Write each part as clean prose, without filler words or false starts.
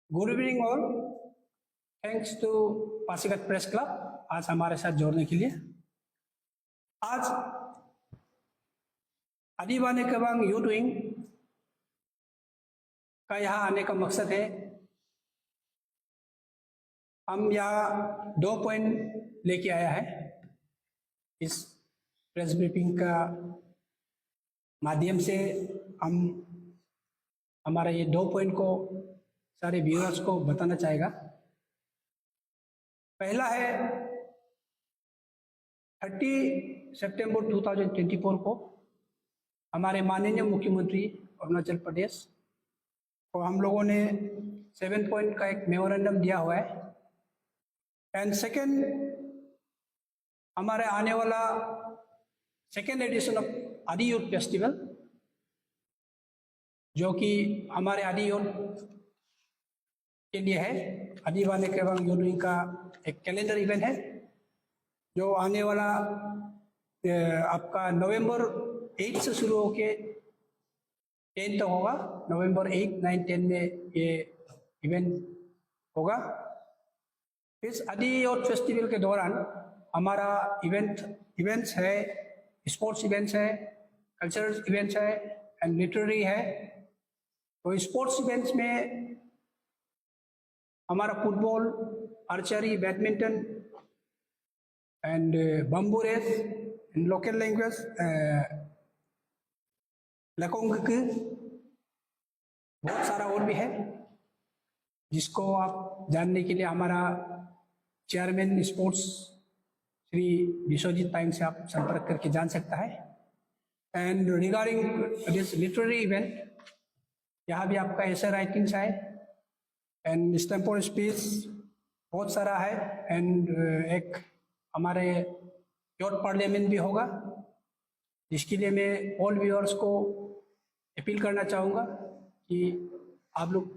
Good evening all. Thanks to Pasighat press club आज हमारे साथ जोड़ने के लिए। आज अदीबाने केबांग यूडविंग का यहाँ आने का मकसद है, हम यहाँ 2 पॉइंट लेके आया है इस प्रेस ब्रीफिंग का माध्यम से। हम हमारा ये 2 पॉइंट को सारे व्यूअर्स को बताना चाहेगा। पहला है 30 सितंबर 2024 को हमारे माननीय मुख्यमंत्री अरुणाचल प्रदेश को हम लोगों ने 7 पॉइंट का एक मेमोरेंडम दिया हुआ है। एंड सेकेंड, हमारे आने वाला सेकेंड एडिशन ऑफ आदि यूथ फेस्टिवल, जो कि हमारे आदि यूथ के लिए है। अदीबाने केबांग यूडविंग का एक कैलेंडर इवेंट है जो आने वाला आपका नवंबर 8 से शुरू होके 10 तक होगा। नवंबर 8, 9, 10 में ये इवेंट होगा। इस आदि यूथ फेस्टिवल के दौरान हमारा इवेंट्स है, स्पोर्ट्स इवेंट्स है, कल्चरल इवेंट्स है एंड लिटरेरी है। तो स्पोर्ट्स इवेंट्स में हमारा football, archery, badminton and bamboo race in local language लकोंगक, बहुत सारा और भी है जिसको आप जानने के लिए हमारा चेयरमैन स्पोर्ट्स श्री विश्वजीत ताइंग से आप संपर्क करके जान सकता है। And regarding this literary event, यहाँ भी आपका ऐसे राइटिंग्स है एंड स्टैम्पोर स्पीच बहुत सारा है। एंड एक हमारे यूथ पार्लियामेंट भी होगा, जिसके लिए मैं ऑल व्यूअर्स को अपील करना चाहूँगा कि आप लोग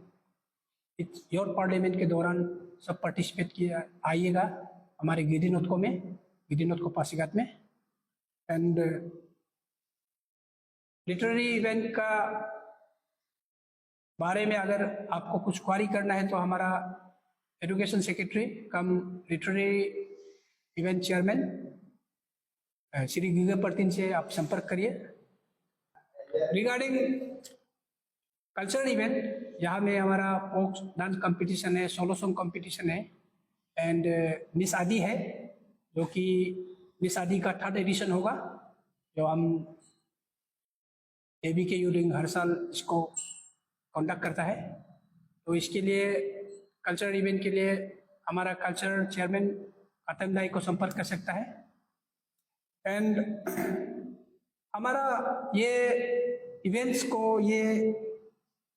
इस यूथ पार्लियामेंट के दौरान सब पार्टिसिपेट किया आइएगा हमारे गिरिनोत्को पासीघाट में। एंड लिटरेरी इवेंट का बारे में अगर आपको कुछ क्वारी करना है तो हमारा education secretary cum literary event chairman Shri Giga Pertin से आप संपर्क करिए। रिगार्डिंग कल्चरल इवेंट, यहाँ में हमारा फोक डांस कंपटीशन है, सोलो सॉन्ग कंपटीशन है एंड मिस आदि है, जो कि मिस आदि का 3rd एडिशन होगा, जो हम ABK यूडविंग हर साल इसको कंडक्ट करता है। तो इसके लिए कल्चरल इवेंट के लिए हमारा कल्चरल चेयरमैन आतम दाई को संपर्क कर सकता है। एंड हमारा ये इवेंट्स को, ये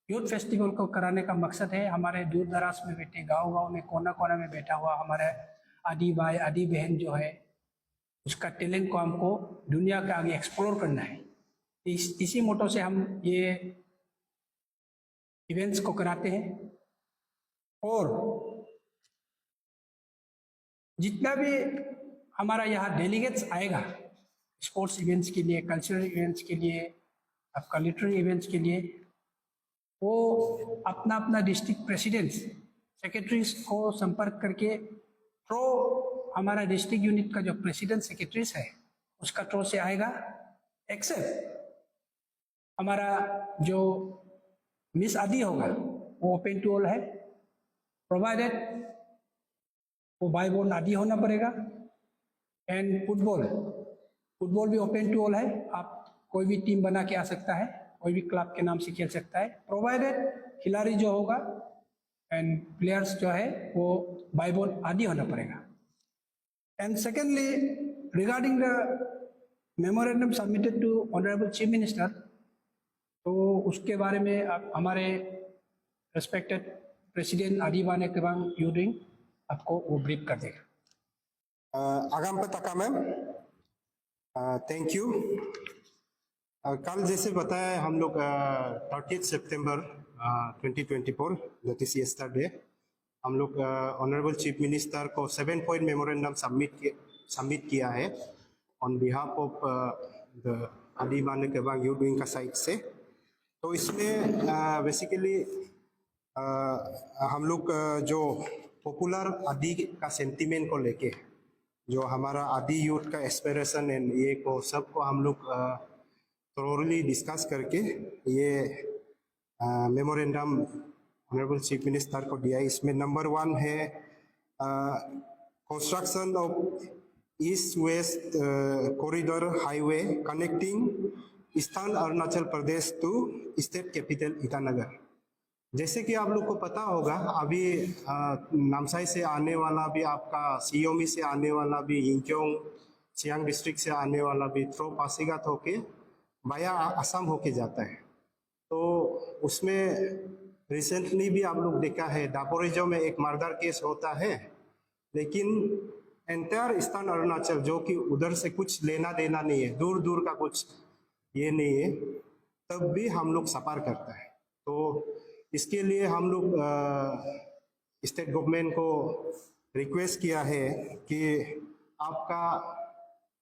यूथ फेस्टिवल को कराने का मकसद है हमारे दूर दराज में बैठे, गांव में कोना कोना में बैठा हुआ हमारे आदि भाई आदि बहन जो है, उसका टैलेंट को हमको दुनिया के आगे एक्सप्लोर करना है। इसी मोटो से हम ये इवेंट्स को कराते हैं। और जितना भी हमारा यहाँ डेलीगेट्स आएगा स्पोर्ट्स इवेंट्स के लिए, कल्चरल इवेंट्स के लिए, आपका लिटरेरी इवेंट्स के लिए, वो अपना अपना डिस्ट्रिक्ट प्रेसिडेंट्स सेक्रेटरीज को संपर्क करके थ्रो हमारा डिस्ट्रिक्ट यूनिट का जो प्रेसिडेंट सेक्रेटरीज है उसका थ्रो से आएगा। एक्सेप्ट हमारा जो मिस आदि होगा वो ओपन टू ऑल है, प्रोवाइडेड वो बाय बोर्न आदि होना पड़ेगा। एंड फुटबॉल भी ओपन टू ऑल है, आप कोई भी टीम बना के आ सकता है, कोई भी क्लब के नाम से खेल सकता है, प्रोवाइडेड खिलाड़ी जो होगा एंड प्लेयर्स जो है वो बाय बोर्न आदि होना पड़ेगा। And secondly, regarding the memorandum submitted to honourable chief minister, तो उसके बारे में आप हमारे respected president Adibane Kebang youth wing आपको वो ब्रीफ कर देगा। आगाम पताका मैम, थैंक यू। कल जैसे बताया हम लोग 30 सितंबर 2024 दैट इज यस्टरडे, हम लोग ऑनरेबल चीफ मिनिस्टर को 7 पॉइंट मेमोरेंडम सबमिट किया है on behalf of the Adi Bane Kebang youth wing का साइड से। तो इसमें बेसिकली हम लोग जो पॉपुलर आदि का सेंटीमेंट को लेके, जो हमारा आदि यूथ का एस्पिरेशन एंड ये को सबको हम लोग थोरली डिस्कस करके ये मेमोरेंडम ऑनरेबल चीफ मिनिस्टर को दिया है। इसमें नंबर 1 है construction of east west corridor highway connecting eastern Arunachal Pradesh to state capital Itanagar. जैसे कि आप लोग को पता होगा, अभी नामसाई से आने वाला भी, आपका सियोमी से आने वाला भी, यिंक्योंग सियांग डिस्ट्रिक्ट से आने वाला भी थ्रो पासीघाट होके बाया असम होके जाता है। तो उसमें रिसेंटली भी आप लोग देखा है दापोरिजो में एक मर्डर केस होता है, लेकिन एंटायर ईस्टर्न अरुणाचल जो कि उधर से कुछ लेना देना नहीं है, दूर दूर का कुछ ये नहीं है, तब भी हम लोग सफर करता है। तो इसके लिए हम लोग स्टेट गवर्नमेंट को रिक्वेस्ट किया है कि आपका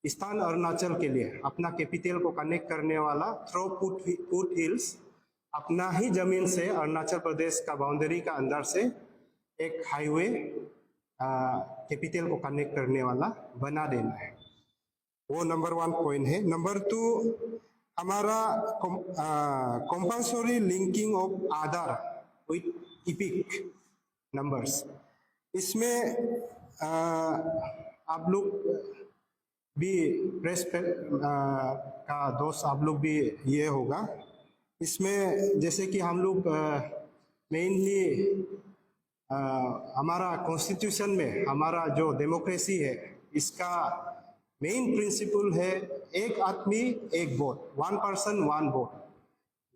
ईस्टर्न अरुणाचल के लिए अपना कैपिटल को कनेक्ट करने वाला थ्रो फुट हिल्स अपना ही जमीन से अरुणाचल प्रदेश का बाउंड्री का अंदर से एक हाईवे कैपिटल को कनेक्ट करने वाला बना देना है। वो नंबर 1 पॉइंट है। नंबर 2 हमारा compulsory linking of Aadhaar with EPIC numbers. इसमें आप लोग भी प्रेस का दोस्त आप लोग भी ये होगा। इसमें जैसे कि हम लोग मेनली हमारा कॉन्स्टिट्यूशन में हमारा जो डेमोक्रेसी है, इसका मेन प्रिंसिपल है एक आदमी एक वोट, 1 पर्सन 1 वोट।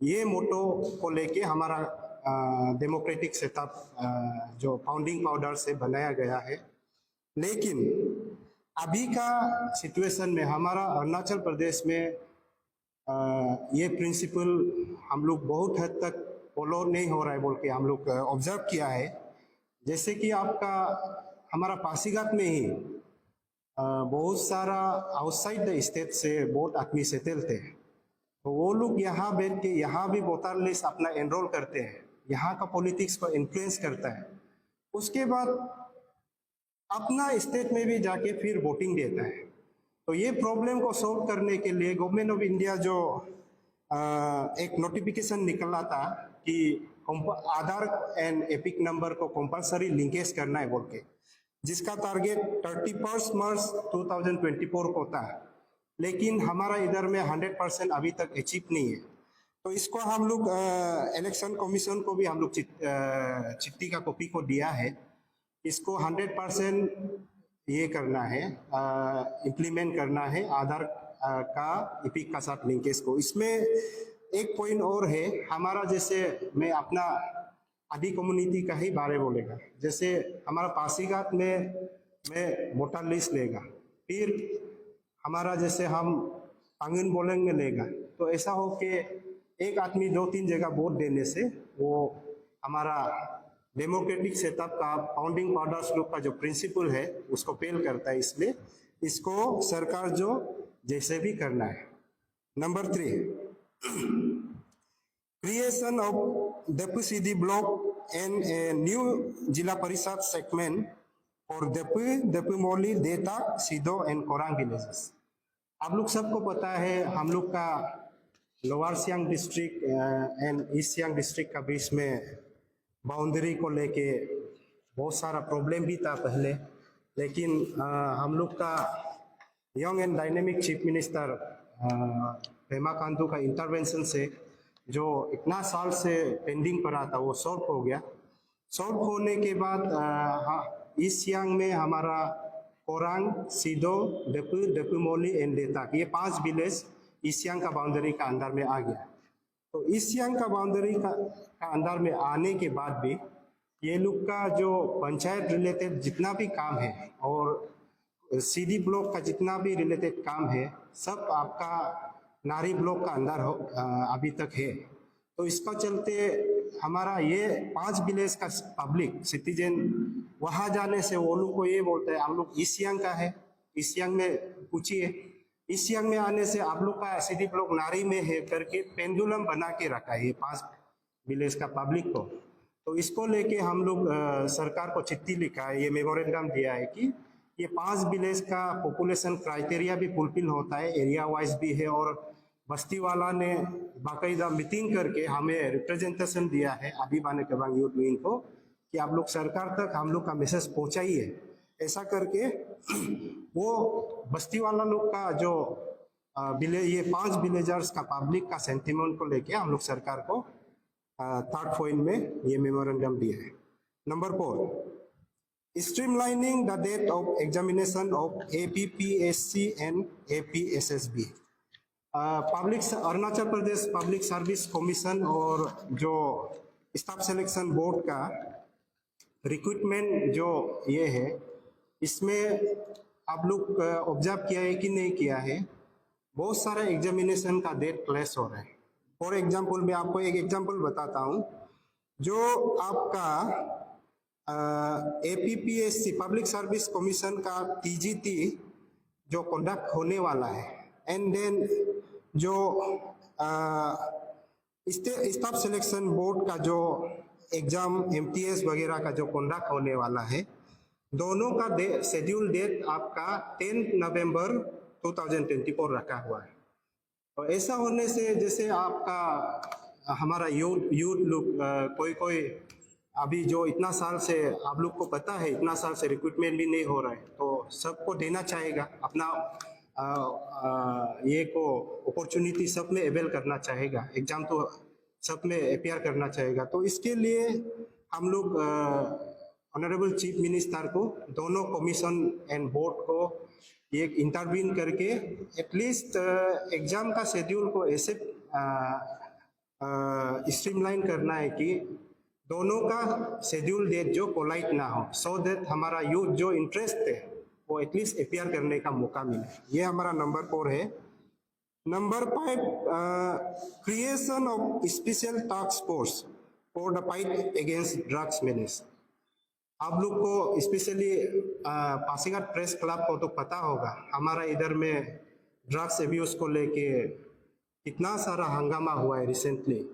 ये मोटो को लेके हमारा डेमोक्रेटिक सेटअप जो फाउंडिंग फाउंडर से बनाया गया है। लेकिन अभी का सिचुएशन में हमारा अरुणाचल प्रदेश में ये प्रिंसिपल हम लोग बहुत हद तक फॉलो नहीं हो रहा है बोल के हम लोग ऑब्जर्व किया है। जैसे कि आपका हमारा पासीघाट में ही बहुत सारा आउटसाइड द स्टेट से बहुत आदमी सेटल थे, तो वो लोग यहाँ बैठ के यहाँ भी वोटर लिस्ट अपना एनरोल करते हैं, यहाँ का पॉलिटिक्स को इन्फ्लुएंस करता है। उसके बाद अपना स्टेट में भी जाके फिर वोटिंग देता है। तो ये प्रॉब्लम को सॉल्व करने के लिए गवर्नमेंट ऑफ इंडिया जो एक नोटिफिकेशन निकला था कि आधार एंड एपिक नंबर को कंपलसरी लिंकेज करना है बोल के, जिसका टारगेट 31 मार्च 2024 को था, लेकिन हमारा इधर में 100% अभी तक अचीव नहीं है। तो इसको हम लोग इलेक्शन कमीशन को भी हम लोग चिट्ठी का कॉपी को दिया है। इसको 100% ये करना है, इम्प्लीमेंट करना है आधार का इपिक का साथ लिंकेज को। इसमें एक पॉइंट और है हमारा, जैसे मैं अपना आदि कम्युनिटी का ही बारे बोलेगा। जैसे हमारा पासीघाट में मैं वोटर लिस्ट लेगा, फिर हमारा जैसे हम पांगन बोलेंगे लेगा, तो ऐसा हो कि एक आदमी 2-3 जगह वोट देने से वो हमारा डेमोक्रेटिक सेटअप का फाउंडिंग फादर्स लोग का जो प्रिंसिपल है उसको फेल करता है। इसलिए इसको सरकार जो जैसे भी करना है। Number 3 creation of Depu-Sidi block and a new Jila Parishad segment for Depu, Depu-Moli, Detak, Sido and Korang villages। आप लोग सबको पता है हम लोग का lower Siang district and east Siang district का बीच में बाउंड्री को लेके बहुत सारा प्रॉब्लम भी था पहले, लेकिन हम लोग का young and dynamic chief minister Pema Khandu का इंटरवेंशन से जो इतना साल से पेंडिंग पड़ा था वो सॉल्व हो गया। सॉल्व होने के बाद ईस्ट सियांग में हमारा कोरांग, सीदो, डेपू, डेपू-मोली एंड देताक, ये 5 विलेज ईस्ट सियांग का बाउंड्री का अंदर में आ गया। तो ईस्ट सियांग का बाउंड्री का अंदर में आने के बाद भी ये लोग का जो पंचायत रिलेटेड जितना भी काम है और सीडी ब्लॉक का जितना भी रिलेटेड काम है, सब आपका नारी ब्लॉक का अंदर अभी तक है। तो इसका चलते हमारा ये 5 विलेज का पब्लिक सिटीजन वहाँ जाने से वो लोग को ये बोलते हैं हम लोग ईस्ट सियांग का है, ईस्ट सियांग में पूछिए। ईस्ट सियांग में आने से आप लोग का सिटी ब्लॉक नारी में है करके पेंडुलम बना के रखा है ये 5 विलेज का पब्लिक को। तो इसको लेके हम लोग सरकार को चिट्ठी लिखा है, ये मेमोरेंडम दिया है कि ये 5 विलेज का पॉपुलेशन क्राइटेरिया भी फुलफिल होता है, एरिया वाइज भी है, और बस्ती वाला ने बाकायदा मीटिंग करके हमें रिप्रेजेंटेशन दिया है अभी बाने केबांग यूथ विंग को कि आप लोग सरकार तक हम लोग का मैसेज पहुंचाइए। ऐसा करके वो बस्ती वाला लोग का जो ये 5 विलेजर्स का पब्लिक का सेंटिमेंट को लेके हम लोग सरकार को थर्ड पॉइंट में ये मेमोरेंडम दिया है। Number 4, streamlining the date of examination of APPSC and APSSB। Public Arunachal Pradesh public service commission और जो स्टाफ सिलेक्शन बोर्ड का रिक्रूटमेंट जो ये है, इसमें आप लोग ऑब्जर्व किया है कि नहीं किया है, बहुत सारे एग्जामिनेशन का डेट क्लैश हो रहा है। फॉर एग्जाम्पल मैं आपको एक एग्जाम्पल बताता हूँ। जो आपका APPSC पब्लिक सर्विस कमीशन का TGT जो कंडक्ट होने वाला है, एंड देन जो स्टाफ सिलेक्शन बोर्ड का जो एग्जाम MTS वगैरह का जो कंडक्ट होने वाला है, दोनों का शेड्यूल डेट आपका 10 नवंबर 2024 रखा हुआ है। और ऐसा होने से जैसे आपका हमारा यूथ लोग कोई अभी जो इतना साल से आप लोग को पता है, इतना साल से रिक्रूटमेंट भी नहीं हो रहा है, तो सबको देना चाहेगा अपना ये को अपॉर्चुनिटी सब में अवेल करना चाहेगा, एग्जाम तो सब में अपियर करना चाहेगा। तो इसके लिए हम लोग ऑनरेबल चीफ मिनिस्टर को, दोनों कमीशन एंड बोर्ड को एक इंटरवीन करके एटलीस्ट एग्जाम का शेड्यूल को ऐसे स्ट्रीमलाइन करना है कि दोनों का शेड्यूल डेट जो कोलाइड ना हो, सो दैट हमारा यूथ जो इंटरेस्ट है वो एटलीस्ट अपियर करने का मौका मिले। ये हमारा नंबर 4 है। Number 5, creation of special task force for the fight against drugs menace. आप लोग को स्पेशली पासीघाट प्रेस क्लब को तो पता होगा, हमारा इधर में ड्रग्स एब्यूज को लेके इतना सारा हंगामा हुआ है रिसेंटली,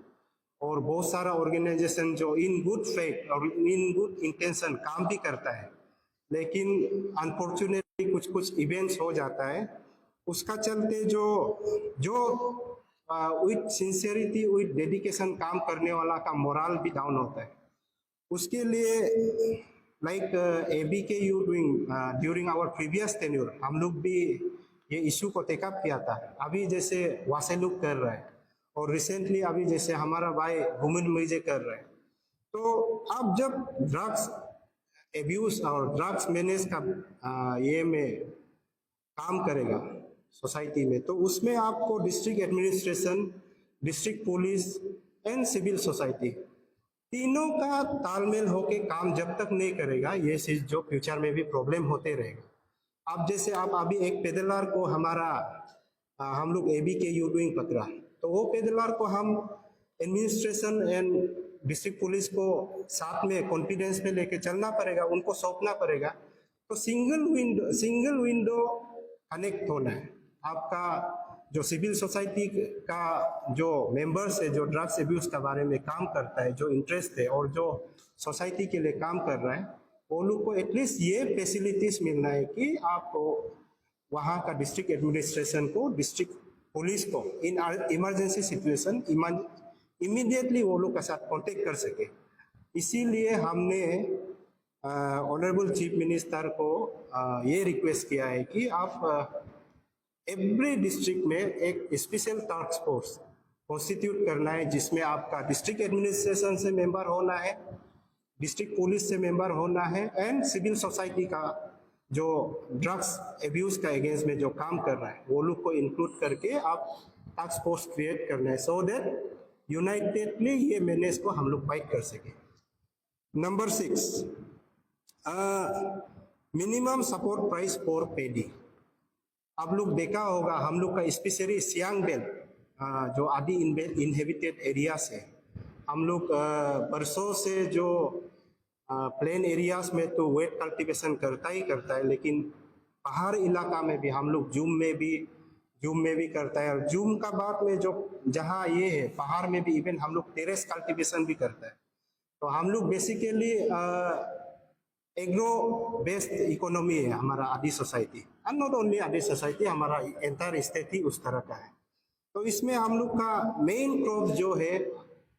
और बहुत सारा ऑर्गेनाइजेशन जो इन गुड फेथ और इन गुड इंटेंशन काम भी करता है, लेकिन अनफॉर्चुनेटली कुछ इवेंट्स हो जाता है, उसका चलते जो विथ सिंसियरिटी विथ डेडिकेशन काम करने वाला का मोरल भी डाउन होता है। उसके लिए like ABK youth wing during our previous tenure हम लोग भी ये इशू को टेकअप किया था। अभी जैसे वासेलुक कर रहा है, और रिसेंटली अभी जैसे हमारा भाई वुमेन मुझे कर रहा है। तो अब जब ड्रग्स एब्यूज और ड्रग्स मैनेज का ये में काम करेगा सोसाइटी में, तो उसमें आपको district administration, district police and civil society तीनों का तालमेल होके काम जब तक नहीं करेगा, ये चीज जो फ्यूचर में भी प्रॉब्लम होते रहेगा। अब जैसे आप अभी एक पेडलर को हम लोग ABK यूथ विंग पकड़ा, तो वो पेडलर को हम एडमिनिस्ट्रेशन एंड डिस्ट्रिक्ट पुलिस को साथ में कॉन्फिडेंस में लेके चलना पड़ेगा, उनको सौंपना पड़ेगा। तो सिंगल विंडो कनेक्ट होना है। आपका जो सिविल सोसाइटी का जो मेंबर्स है, जो ड्रग्स एब्यूज के बारे में काम करता है, जो इंटरेस्ट है और जो सोसाइटी के लिए काम कर रहा है, वो लोग को एटलीस्ट ये फैसिलिटीज मिलना है कि आपको वहाँ का डिस्ट्रिक्ट एडमिनिस्ट्रेशन को, डिस्ट्रिक्ट पुलिस को इन इमरजेंसी सिचुएशन इमीडिएटली वो लोग के साथ कांटेक्ट कर सके। इसीलिए हमने ऑनरेबल चीफ मिनिस्टर को ये रिक्वेस्ट किया है कि आप एवरी डिस्ट्रिक्ट में एक स्पेशल टास्क फोर्स कॉन्स्टिट्यूट करना है, जिसमें आपका डिस्ट्रिक्ट एडमिनिस्ट्रेशन से मेंबर होना है, डिस्ट्रिक्ट पुलिस से मेंबर होना है, एंड सिविल सोसाइटी का जो ड्रग्स एब्यूज का अगेंस्ट में जो काम कर रहा है वो लोग को इंक्लूड करके आप टास्क फोर्स क्रिएट करना है, सो दैट यूनाइटेडली ये मैनेज को हम लोग फाइट कर सके। Number 6, minimum support price for paddy. आप लोग देखा होगा हम लोग का स्पेशली सियांग बेल्ट जो आदि इनहेबिटेड एरियाज है, हम लोग बरसों से जो प्लेन एरियाज में तो वेट कल्टीवेशन करता है, लेकिन पहाड़ इलाका में भी हम लोग जूम में भी करता है, और जूम का बाद में जो जहाँ ये है पहाड़ में भी इवन हम लोग टेरेस कल्टीवेशन भी करता है। तो हम लोग बेसिकली एग्रो बेस्ड इकोनॉमी है हमारा आदि सोसाइटी, एंड नॉट ओनली आदि सोसाइटी, हमारा एंटायर स्टेट ही उस तरह का है। तो इसमें हम लोग का मेन क्रॉप जो है,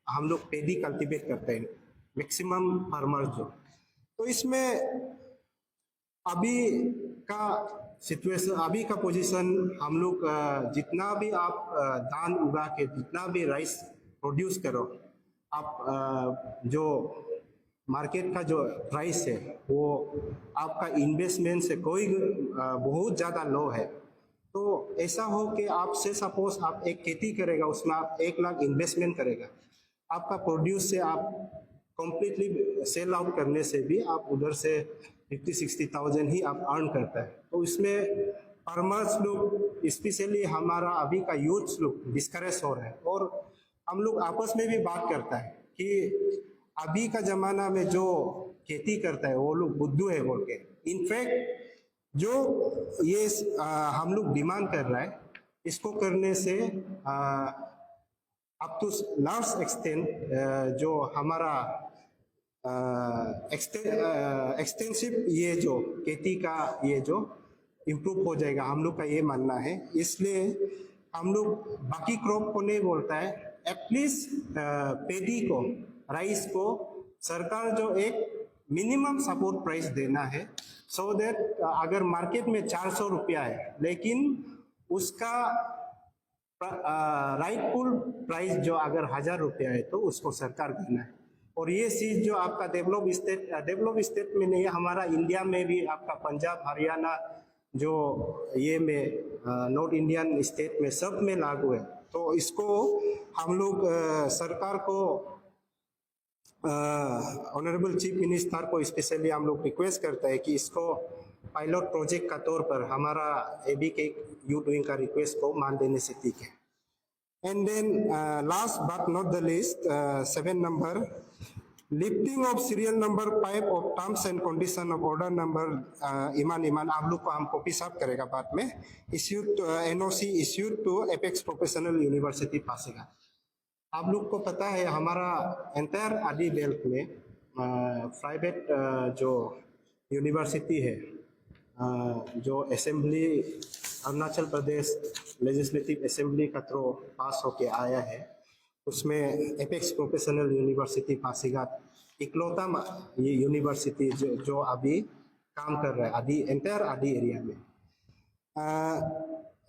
हम लोग पेडी कल्टीवेट करते हैं, मैक्सिमम फार्मर जो। तो इसमें अभी का सिचुएशन, अभी का पोजीशन, हम लोग जितना भी आप धान उगा के जितना भी राइस प्रोड्यूस करो, आप जो मार्केट का जो प्राइस है वो आपका इन्वेस्टमेंट से कोई बहुत ज़्यादा लो है। तो ऐसा हो कि आपसे सपोज आप एक खेती करेगा, उसमें आप 1 लाख इन्वेस्टमेंट करेगा, आपका प्रोड्यूस से आप कंप्लीटली सेल आउट करने से भी आप उधर से 50-60,000 ही आप अर्न करता है। तो इसमें फार्मर्स लोग, स्पेशली हमारा अभी का यूथ लोग डिस्करेज हो रहे हैं, और हम लोग आपस में भी बात करता है कि अभी का जमाना में जो खेती करता है वो लोग बुद्धू है बोल के। इनफैक्ट जो ये हम लोग डिमांड कर रहा है, इसको करने से अप टू लार्ज एक्सटेंट जो हमारा एक्सटेंसिव ये जो खेती का ये जो इम्प्रूव हो जाएगा, हम लोग का ये मानना है। इसलिए हम लोग बाकी क्रॉप को नहीं बोलता है, एटलीस्ट पेडी को, राइस को सरकार जो एक मिनिमम सपोर्ट प्राइस देना है, सो दैट अगर मार्केट में 400 रुपया है लेकिन उसका राइटफुल प्राइस जो अगर 1000 रुपया है तो उसको सरकार देना है। और ये चीज जो आपका डेवलप स्टेट में नहीं है, हमारा इंडिया में भी आपका पंजाब, हरियाणा जो ये में नॉर्थ इंडियन स्टेट में सब में लागू है। तो इसको हम लोग सरकार को, ऑनरेबल चीफ मिनिस्टर को स्पेशली हम लोग रिक्वेस्ट करते हैं कि इसको पायलट प्रोजेक्ट का तौर पर हमारा एबी के यूथ विंग का रिक्वेस्ट को मान देने से ठीक है। And then last but not the list, 7 number, lifting of serial number 5 of terms and condition of order number ईमान आप लोग को हम कॉपी साफ करेगा बाद में, issued NOC issued to apex professional university Pasighat. आप लोग को पता है हमारा एंटायर आदि बेल्ट में प्राइवेट जो यूनिवर्सिटी है, जो assembly Arunachal Pradesh legislative assembly का थ्रू पास होके आया है, उसमें एपेक्स प्रोफेशनल यूनिवर्सिटी पासीघाट इकलौता ये यूनिवर्सिटी जो अभी काम कर रहा है आदि एंटायर आदि एरिया में।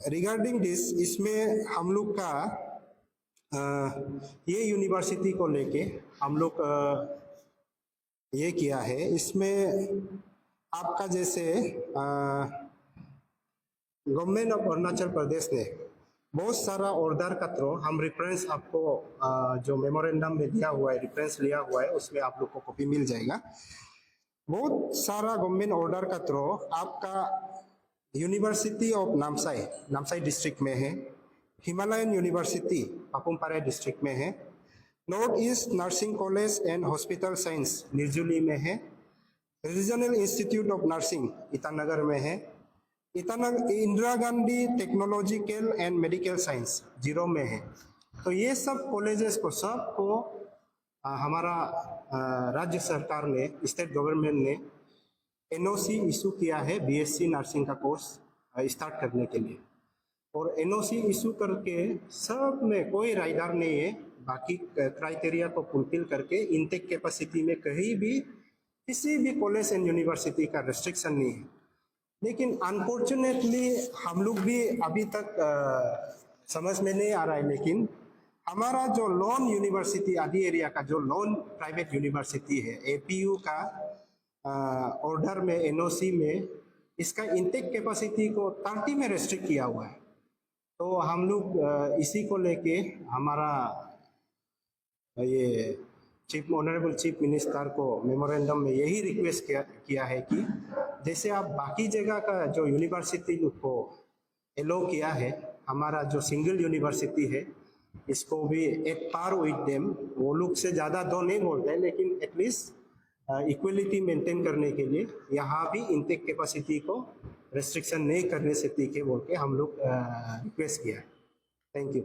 रिगार्डिंग दिस, इसमें हम लोग का ये यूनिवर्सिटी को लेके हम लोग ये किया है, इसमें आपका जैसे गवर्नमेंट ऑफ अरुणाचल प्रदेश ने बहुत सारा ऑर्डर का थ्रू, हम रेफरेंस आपको जो मेमोरेंडम में दिया हुआ है, रेफरेंस लिया हुआ है, उसमें आप लोग को कॉपी मिल जाएगा। बहुत सारा गवर्नमेंट ऑर्डर का थ्रू आपका यूनिवर्सिटी ऑफ नामसाई डिस्ट्रिक्ट में है, हिमालयन यूनिवर्सिटी पापुमपारे डिस्ट्रिक्ट में है, north east nursing college and hospital science Nirjuli में है, regional institute of nursing Itanagar में है, Indira Gandhi technological and medical science zero में है। तो ये सब कॉलेजेस को सबको हमारा राज्य सरकार ने, स्टेट गवर्नमेंट ने एनओसी इशू किया है बीएससी नर्सिंग का कोर्स स्टार्ट करने के लिए। और एनओसी इशू करके सब में कोई राइडर नहीं है, बाकी क्राइटेरिया को फुलफिल करके इनटेक कैपेसिटी में कहीं भी किसी भी कॉलेज एंड यूनिवर्सिटी का रेस्ट्रिक्शन नहीं है। लेकिन अनफॉर्चुनेटली हम लोग भी अभी तक समझ में नहीं आ रहा है, लेकिन हमारा जो लोन यूनिवर्सिटी आदि एरिया का जो लोन प्राइवेट यूनिवर्सिटी है एपीयू का ऑर्डर में एनओसी में इसका इनटेक कैपेसिटी को 30 में रेस्ट्रिक्ट किया हुआ है। तो हम लोग इसी को लेके हमारा ये ऑनरेबल चीफ मिनिस्टर को मेमोरेंडम में यही रिक्वेस्ट किया है कि जैसे आप बाकी जगह का जो यूनिवर्सिटी को एलो किया है, हमारा जो सिंगल यूनिवर्सिटी है इसको भी एट पार विद देम, वो लोग से ज़्यादा दो नहीं बोलते हैं, लेकिन एटलीस्ट इक्वलिटी मेंटेन करने के लिए यहाँ भी इनटेक कैपेसिटी को रेस्ट्रिक्शन नहीं करने से ठीक है बोल के हम लोग रिक्वेस्ट किया है। Thank you.